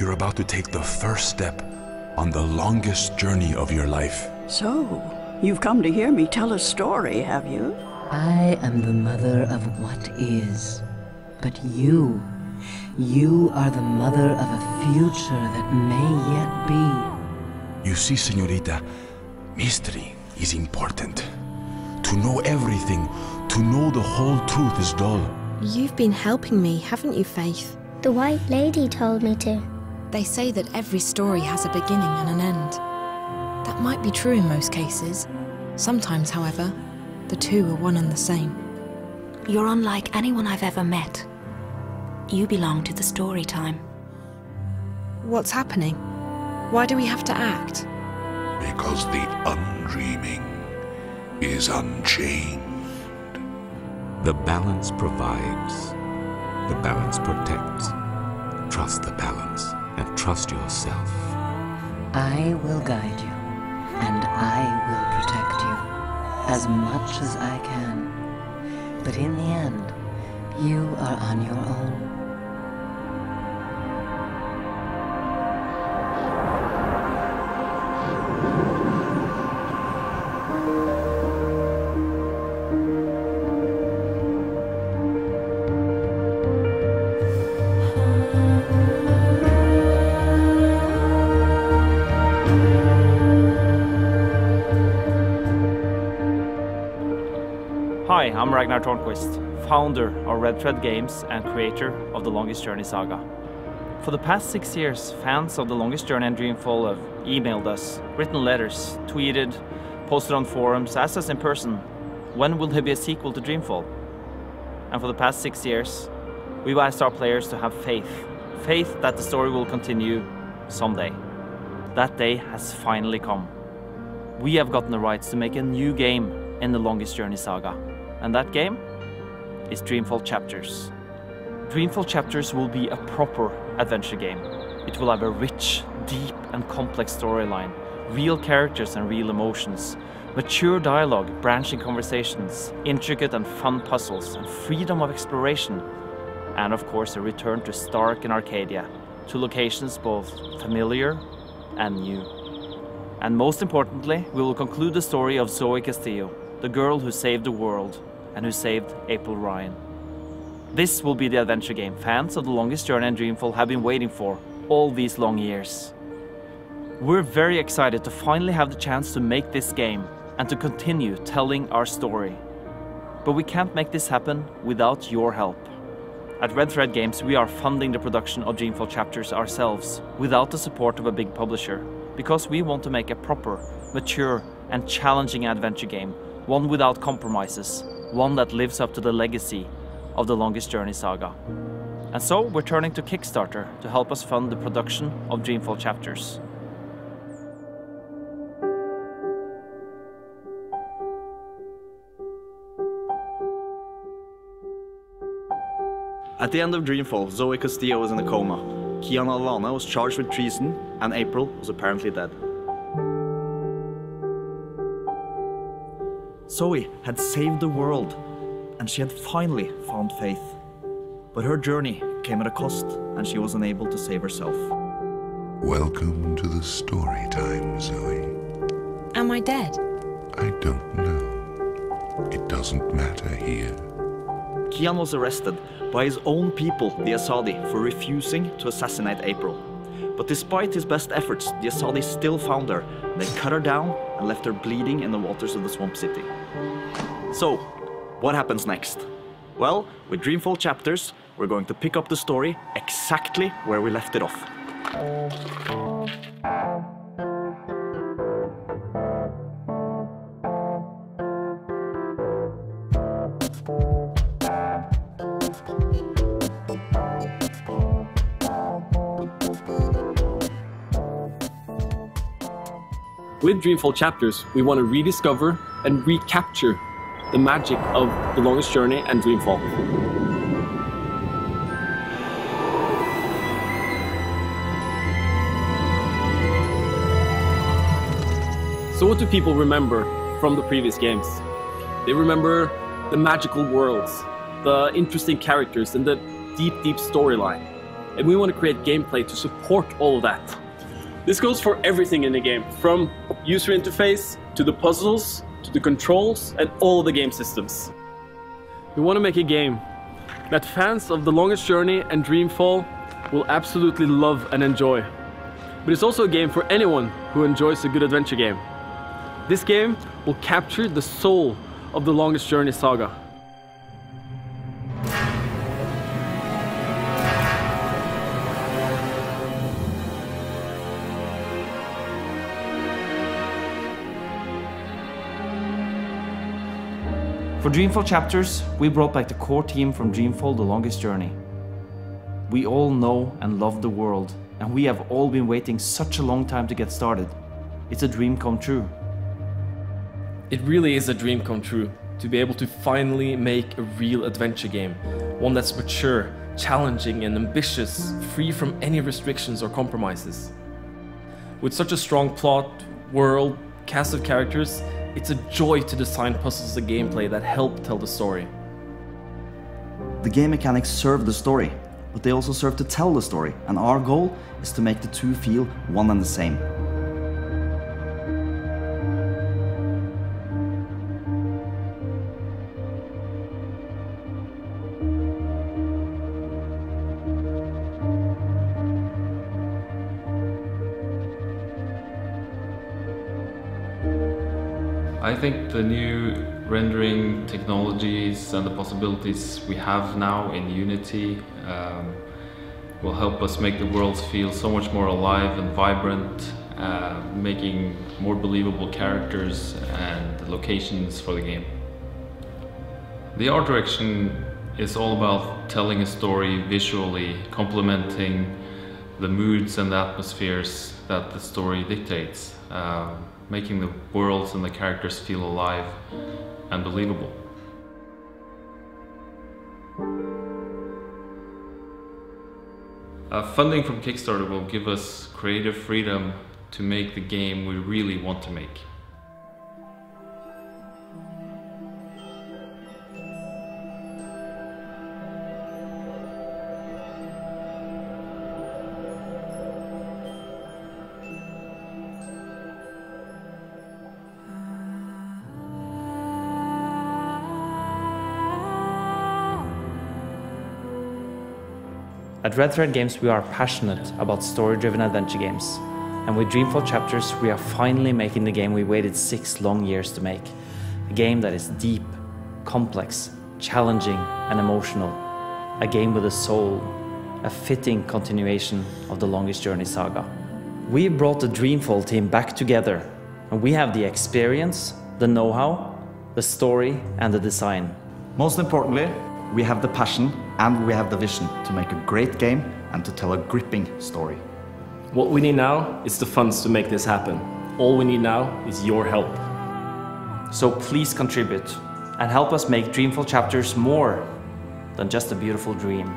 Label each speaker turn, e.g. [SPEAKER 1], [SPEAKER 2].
[SPEAKER 1] You're about to take the first step on the longest journey of your life.
[SPEAKER 2] So, you've come to hear me tell a story, have you?
[SPEAKER 3] I am the mother of what is. But you are the mother of a future that may yet be.
[SPEAKER 1] You see, señorita, mystery is important. To know everything, to know the whole truth is dull.
[SPEAKER 4] You've been helping me, haven't you, Faith?
[SPEAKER 5] The White Lady told me to.
[SPEAKER 4] They say that every story has a beginning and an end. That might be true in most cases. Sometimes, however, the two are one and the same.
[SPEAKER 6] You're unlike anyone I've ever met. You belong to the story time.
[SPEAKER 4] What's happening? Why do we have to act?
[SPEAKER 7] Because the undreaming is unchained.
[SPEAKER 8] The balance provides. The balance protects. Trust the balance and trust yourself.
[SPEAKER 3] I will guide you, and I will protect you as much as I can. But in the end, you are on your own.
[SPEAKER 9] Hi, I'm Ragnar Tornquist, founder of Red Thread Games and creator of The Longest Journey saga. For the past 6 years, fans of The Longest Journey and Dreamfall have emailed us, written letters, tweeted, posted on forums, asked us in person, when will there be a sequel to Dreamfall? And for the past 6 years, we've asked our players to have faith. Faith that the story will continue someday. That day has finally come. We have gotten the rights to make a new game in The Longest Journey saga. And that game is Dreamfall Chapters. Dreamfall Chapters will be a proper adventure game. It will have a rich, deep and complex storyline, real characters and real emotions, mature dialogue, branching conversations, intricate and fun puzzles, and freedom of exploration. And of course a return to Stark and Arcadia, to locations both familiar and new. And most importantly, we will conclude the story of Zoe Castillo, the girl who saved the world and who saved April Ryan. This will be the adventure game fans of The Longest Journey and Dreamfall have been waiting for all these long years. We're very excited to finally have the chance to make this game and to continue telling our story. But we can't make this happen without your help. At Red Thread Games, we are funding the production of Dreamfall Chapters ourselves without the support of a big publisher, because we want to make a proper, mature and challenging adventure game, one without compromises, one that lives up to the legacy of The Longest Journey saga. And so we're turning to Kickstarter to help us fund the production of Dreamfall Chapters.
[SPEAKER 10] At the end of Dreamfall, Zoe Castillo was in a coma. Kian Alana was charged with treason, and April was apparently dead. Zoe had saved the world, and she had finally found faith. But her journey came at a cost, and she was unable to save herself.
[SPEAKER 7] Welcome to the story time, Zoe.
[SPEAKER 4] Am I dead?
[SPEAKER 7] I don't know. It doesn't matter here.
[SPEAKER 10] Kian was arrested by his own people, the Asadi, for refusing to assassinate April. But despite his best efforts, the Asadi still found her. They cut her down and left her bleeding in the waters of the swamp city. So, what happens next? Well, with Dreamfall Chapters, we're going to pick up the story exactly where we left it off.
[SPEAKER 11] With Dreamfall Chapters, we want to rediscover and recapture the magic of The Longest Journey and Dreamfall. So what do people remember from the previous games? They remember the magical worlds, the interesting characters, and the deep, deep storyline. and we want to create gameplay to support all of that. This goes for everything in the game, from user interface, to the puzzles, to the controls, and all the game systems. We want to make a game that fans of The Longest Journey and Dreamfall will absolutely love and enjoy. But it's also a game for anyone who enjoys a good adventure game. This game will capture the soul of the Longest Journey saga.
[SPEAKER 9] For Dreamfall Chapters, we brought back the core team from Dreamfall The Longest Journey. We all know and love the world, and we have all been waiting such a long time to get started. It's a dream come true.
[SPEAKER 11] It really is a dream come true to be able to finally make a real adventure game. One that's mature, challenging and ambitious, free from any restrictions or compromises. With such a strong plot, world, cast of characters, it's a joy to design puzzles and gameplay that help tell the story.
[SPEAKER 12] The game mechanics serve the story, but they also serve to tell the story, and our goal is to make the two feel one and the same.
[SPEAKER 13] I think the new rendering technologies and the possibilities we have now in Unity will help us make the worlds feel so much more alive and vibrant, making more believable characters and locations for the game. The art direction is all about telling a story visually, complementing the moods and the atmospheres that the story dictates. Making the worlds and the characters feel alive and believable. Funding from Kickstarter will give us creative freedom to make the game we really want to make.
[SPEAKER 9] At Red Thread Games, we are passionate about story-driven adventure games. And with Dreamfall Chapters, we are finally making the game we waited 6 long years to make. A game that is deep, complex, challenging, and emotional. A game with a soul. A fitting continuation of the Longest Journey saga. We brought the Dreamfall team back together, and we have the experience, the know-how, the story, and the design.
[SPEAKER 12] Most importantly, we have the passion and we have the vision to make a great game and to tell a gripping story.
[SPEAKER 11] What we need now is the funds to make this happen. All we need now is your help.
[SPEAKER 9] So please contribute and help us make Dreamfall Chapters more than just a beautiful dream.